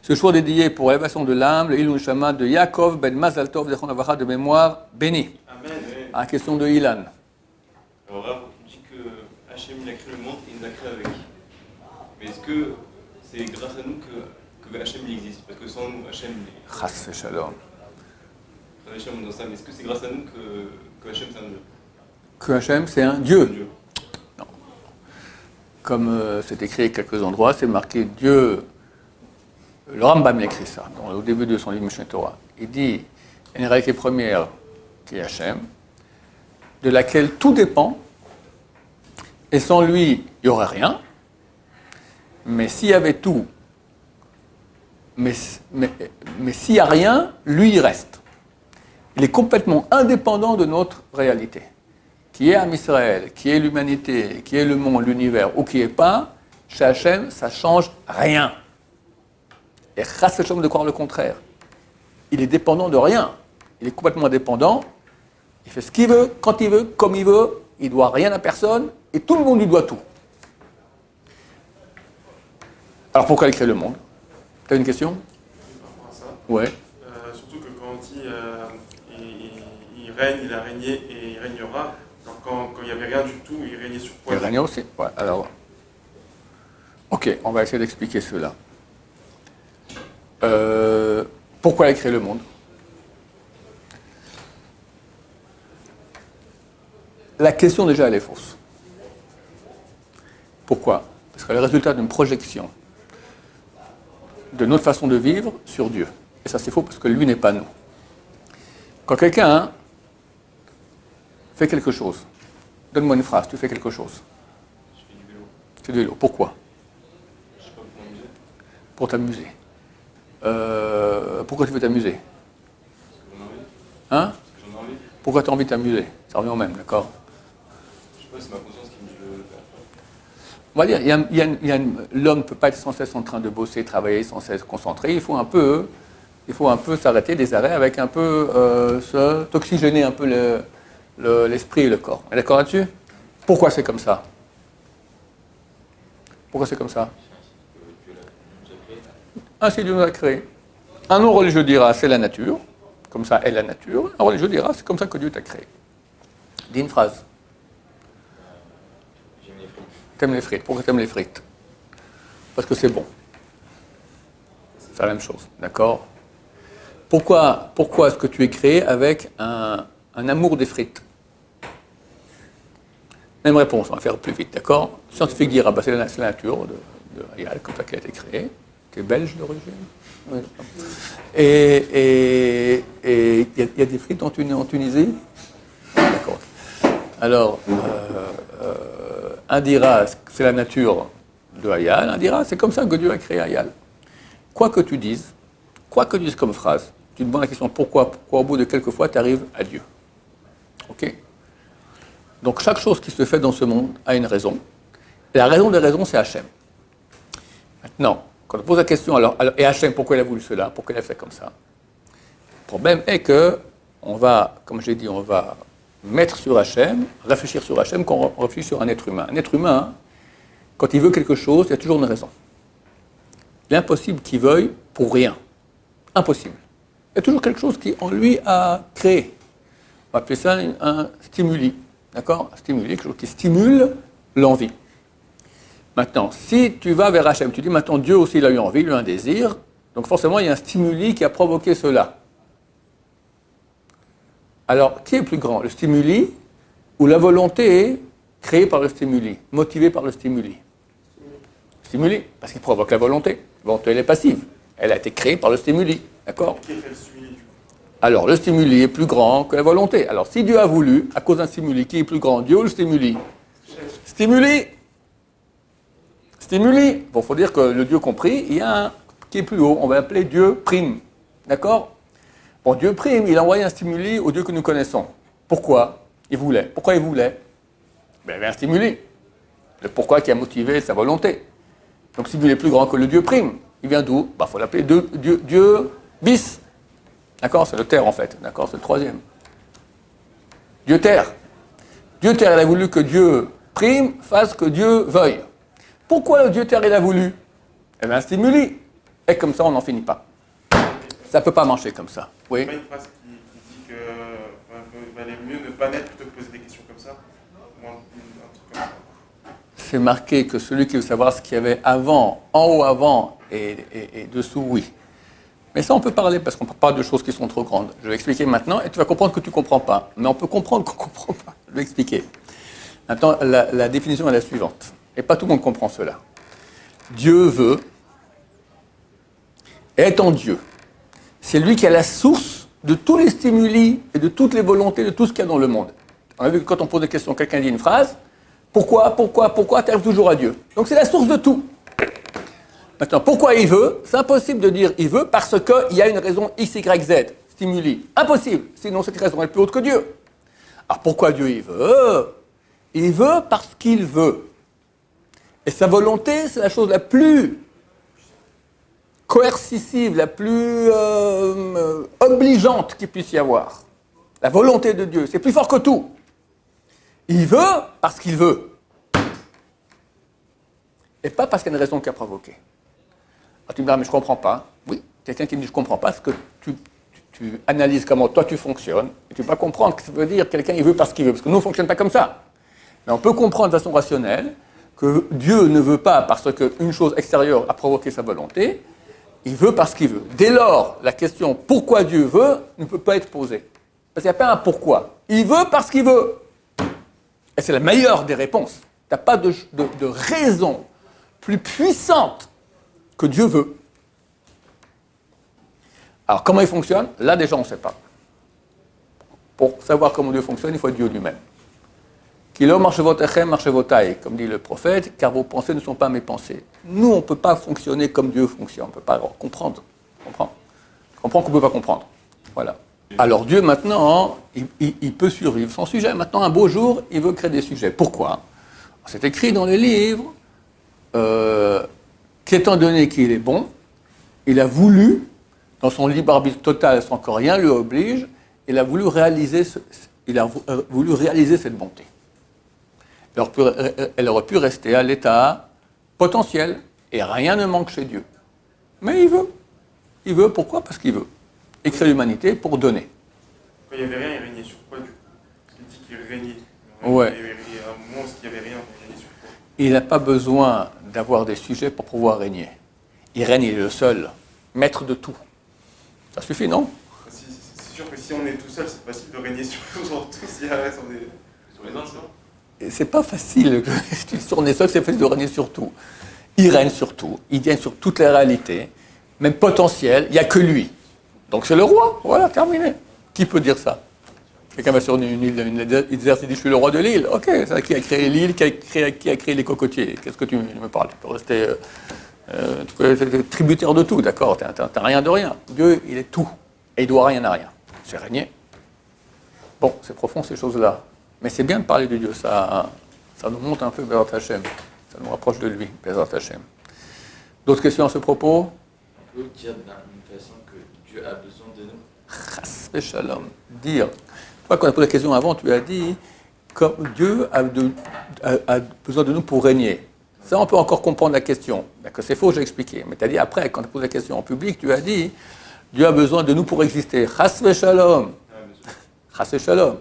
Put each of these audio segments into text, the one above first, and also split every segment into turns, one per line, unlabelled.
Ce jour dédié pour l'élévation de l'âme, le Ilun Shama de Yaakov ben Mazal Tov Zechron Avracha de mémoire béni.
Amen.
À la question de Ilan.
Alors là, tu dis que Hachem il a créé le monde et il nous a créé avec. Mais est-ce que c'est grâce à nous que Hachem il existe? Parce que sans nous, Hachem il est.
Chas Shalom.
Hachem dans ça, mais est-ce que c'est grâce à nous que Hachem c'est un Dieu?
Que Hachem c'est un Dieu.
Dieu.
Non. Comme c'est écrit à quelques endroits, c'est marqué Dieu. Le Rambam écrit ça, au début de son livre Mishneh Torah. Il dit, il y a une réalité première qui est Hachem, de laquelle tout dépend, et sans lui, il n'y aurait rien. Mais s'il y avait tout, mais s'il n'y a rien, lui, il reste. Il est complètement indépendant de notre réalité. Qui est Am Israël, qui est l'humanité, qui est le monde, l'univers, ou qui n'est pas, chez Hachem, ça ne change rien. Et Chas V'Shalom de croire le contraire. Il est dépendant de rien. Il est complètement indépendant. Il fait ce qu'il veut, quand il veut, comme il veut. Il ne doit rien à personne. Et tout le monde lui doit tout. Alors pourquoi il crée le monde? Tu as une question?
Par rapport à ça.
Ouais.
Surtout que quand on dit il règne, il a régné et il régnera, alors quand il n'y avait rien du tout, il régnait sur quoi?
Il règne aussi. Ouais, alors. Ok, on va essayer d'expliquer cela. Pourquoi il a créé le monde? La question déjà elle est fausse. Pourquoi? Parce qu'elle est le résultat d'une projection de notre façon de vivre sur Dieu. Et ça c'est faux parce que lui n'est pas nous. Quand quelqu'un fait quelque chose, donne-moi une phrase, tu fais quelque chose.
Je fais du vélo.
Tu fais du vélo, pourquoi?
Je sais pas, pour m'amuser.
Pour t'amuser. Pourquoi tu veux t'amuser?
Parce que j'en ai envie.
Hein?
Parce que j'en ai envie.
Pourquoi tu as envie de t'amuser? Ça revient au même, d'accord?
Je sais pas, c'est ma conscience qui me dit de le faire.
On va dire, l'homme ne peut pas être sans cesse en train de bosser, travailler, sans cesse concentré. Il faut un peu s'arrêter des arrêts avec un peu s'oxygéner un peu l'esprit et le corps. On est d'accord là-dessus? Pourquoi c'est comme ça? Pourquoi c'est comme ça? Ainsi Dieu nous a créé. Un non-religieux dira c'est la nature, comme ça est la nature. Un religieux dira c'est comme ça que Dieu t'a créé. Dis une phrase.
J'aime les frites.
T'aimes les frites. Pourquoi t'aimes les frites? Parce que c'est bon. C'est la même chose, d'accord? Pourquoi est-ce que tu es créé avec un amour des frites? Même réponse, on va faire plus vite, d'accord? Le scientifique dira bah, c'est la nature de Hayal, comme ça qu'elle a été créée. Tu es belge d'origine? Oui. Et il y a des frites en Tunisie? D'accord. Alors, un dira c'est la nature de Hayal, un dira c'est comme ça que Dieu a créé Hayal. Quoi que tu dises comme phrase, tu te demandes la question pourquoi au bout de quelques fois tu arrives à Dieu. Ok? Donc chaque chose qui se fait dans ce monde a une raison. Et la raison des raisons, c'est Hachem. Maintenant, quand on pose la question, alors et Hachem, pourquoi il a voulu cela? Pourquoi il a fait comme ça? Le problème est que on va, comme j'ai dit, on va mettre sur Hachem, réfléchir sur Hachem quand on réfléchit sur un être humain. Un être humain, quand il veut quelque chose, il y a toujours une raison. Il est impossible qu'il veuille pour rien. Impossible. Il y a toujours quelque chose qui, en lui, a créé. On va appeler ça un stimuli. D'accord? Un stimuli, quelque chose qui stimule l'envie. Maintenant, si tu vas vers Hachem, tu dis maintenant Dieu aussi il a eu envie, il a eu un désir, donc forcément il y a un stimuli qui a provoqué cela. Alors, qui est plus grand? Le stimuli ou la volonté créée par le stimuli, motivée par le stimuli? Stimuli, parce qu'il provoque la volonté. La volonté, elle est passive. Elle a été créée par le stimuli. D'accord?
Qui fait le stimuli du coup?
Alors, le stimuli est plus grand que la volonté. Alors, si Dieu a voulu, à cause d'un stimuli, qui est plus grand, Dieu ou le stimuli? Stimuli. Stimuli. Bon, il faut dire que le Dieu compris, il y a un qui est plus haut. On va l'appeler Dieu prime. D'accord? Bon, Dieu prime, il a envoyé un stimuli au Dieu que nous connaissons. Pourquoi? Il voulait. Pourquoi il voulait? Ben, il y avait un stimuli. Le pourquoi qui a motivé sa volonté. Donc, stimuli est plus grand que le Dieu prime. Il vient d'où? Il faut l'appeler Dieu bis. D'accord? C'est le terre en fait. D'accord? C'est le troisième. Dieu terre. Dieu terre, il a voulu que Dieu prime fasse que Dieu veuille. Pourquoi le Dieu terre, il a voulu? Eh bien, un stimuli. Et comme ça, on n'en finit pas. Ça ne peut pas marcher comme ça.
Il n'y
Oui.
a pas une phrase qui dit qu'il valait mieux ne pas naître plutôt que poser des questions comme ça? Ou un truc comme ça.
C'est marqué que celui qui veut savoir ce qu'il y avait avant, en haut avant et dessous, oui. Mais ça, on peut parler parce qu'on ne parle pas de choses qui sont trop grandes. Je vais expliquer maintenant et tu vas comprendre que tu ne comprends pas. Mais on peut comprendre qu'on ne comprend pas. Je vais expliquer. Maintenant, la définition est la suivante. Et pas tout le monde comprend cela. Dieu veut, étant Dieu, c'est lui qui est la source de tous les stimuli et de toutes les volontés, de tout ce qu'il y a dans le monde. On a vu que quand on pose des questions, quelqu'un dit une phrase, pourquoi, tu arrives toujours à Dieu. Donc c'est la source de tout. Maintenant, pourquoi il veut? C'est impossible de dire il veut parce qu'il y a une raison X, Y, Z, stimuli. Impossible, sinon cette raison est plus haute que Dieu. Alors pourquoi Dieu il veut? Il veut parce qu'il veut. Et sa volonté, c'est la chose la plus coercitive, la plus obligeante qu'il puisse y avoir. La volonté de Dieu, c'est plus fort que tout. Il veut parce qu'il veut. Et pas parce qu'il y a une raison qui a provoqué. Alors tu me dis, mais je ne comprends pas. Oui, quelqu'un qui me dit, je ne comprends pas, parce que tu analyses comment toi tu fonctionnes, et tu ne peux pas comprendre ce que ça veut dire quelqu'un il veut parce qu'il veut, parce que nous on ne fonctionne pas comme ça. Mais on peut comprendre de façon rationnelle que Dieu ne veut pas parce qu'une chose extérieure a provoqué sa volonté, il veut parce qu'il veut. Dès lors, la question pourquoi Dieu veut ne peut pas être posée. Parce qu'il n'y a pas un pourquoi. Il veut parce qu'il veut. Et c'est la meilleure des réponses. Tu n'as pas de raison plus puissante que Dieu veut. Alors, comment il fonctionne? Là, déjà, on ne sait pas. Pour savoir comment Dieu fonctionne, il faut être Dieu lui-même. Kilo marchevotechem marchevotai, comme dit le prophète, car vos pensées ne sont pas mes pensées. Nous, on ne peut pas fonctionner comme Dieu fonctionne. On ne peut pas comprendre. On comprend qu'on ne peut pas comprendre. Voilà. Alors Dieu, maintenant, il peut survivre son sujet. Maintenant, un beau jour, il veut créer des sujets. Pourquoi? C'est écrit dans les livres qu'étant donné qu'il est bon, il a voulu, dans son libre arbitre total, sans que rien lui oblige, il a voulu réaliser cette bonté. Elle aurait pu rester à l'état potentiel, et rien ne manque chez Dieu. Mais il veut. Il veut, pourquoi? Parce qu'il veut. Il crée l'humanité pour donner.
Quand il n'y avait rien, il régnait sur quoi, Dieu? Parce qu'il dit qu'il régnait.
Ouais.
Il y avait un moment où il n'y avait rien, il régnait sur quoi?
Il n'a pas besoin d'avoir des sujets pour pouvoir régner. Il règne, il est le seul, maître de tout. Ça suffit, non?
C'est sûr que si on est tout seul, c'est facile de régner sur tous. Si on est sur les autres, non?
Et c'est pas facile. Si on est seul, c'est facile de régner sur tout. Il règne sur tout. Il règne sur toutes les réalités, même potentielles. Il n'y a que lui. Donc c'est le roi. Voilà, terminé. Qui peut dire ça? Quelqu'un va sur une île, il dit je suis le roi de l'île. Ok, c'est qui a créé l'île, qui a créé les cocotiers. Qu'est-ce que tu me parles? Tu peux rester tributaire de tout, d'accord? T'as rien de rien. Dieu, il est tout. Et il doit rien à rien. C'est régner. Bon, c'est profond ces choses-là. Mais c'est bien de parler de Dieu. Ça nous monte un peu vers Hachem. Ça nous rapproche de lui, vers Hachem. D'autres questions à ce propos?
On peut dire d'une façon que Dieu a besoin de nous.
Chas v'shalom. Dire. Toi, quand on a posé la question avant, tu as dit que Dieu a besoin de nous pour régner. Ça, on peut encore comprendre la question. D'accord, c'est faux, j'ai expliqué. Mais tu as dit après, quand tu as posé la question en public, tu as dit Dieu a besoin de nous pour exister. Chas v'shalom. Chas v'shalom.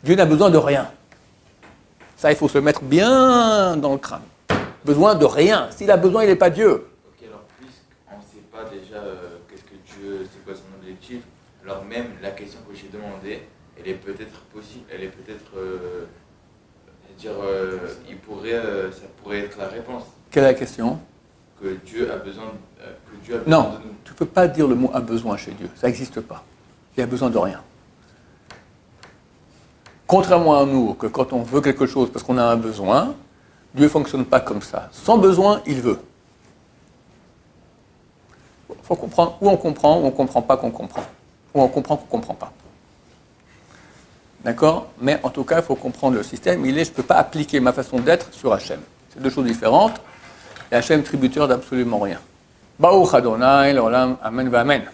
Dieu n'a besoin de rien. Ça, il faut se mettre bien dans le crâne. Besoin de rien. S'il a besoin, il n'est pas Dieu.
Ok, alors puisqu'on ne sait pas déjà qu'est-ce que Dieu, c'est quoi son objectif, alors même la question que j'ai demandée, elle est peut-être possible, elle est peut-être, ça pourrait être la réponse.
Quelle est la question?
Que Dieu a besoin,
Non,
de nous.
tu ne peux pas dire le mot a besoin chez Dieu. Ça n'existe pas. Il a besoin de rien. Contrairement à nous, que quand on veut quelque chose parce qu'on a un besoin, Dieu ne fonctionne pas comme ça. Sans besoin, il veut. Il faut comprendre, ou on ne comprend pas qu'on comprend. Ou on comprend qu'on ne comprend pas. D'accord? Mais en tout cas, il faut comprendre le système. Je ne peux pas appliquer ma façon d'être sur Hachem. C'est deux choses différentes. Et Hachem tributaire d'absolument rien. Baruch Adonai, l'olam, amen, amen.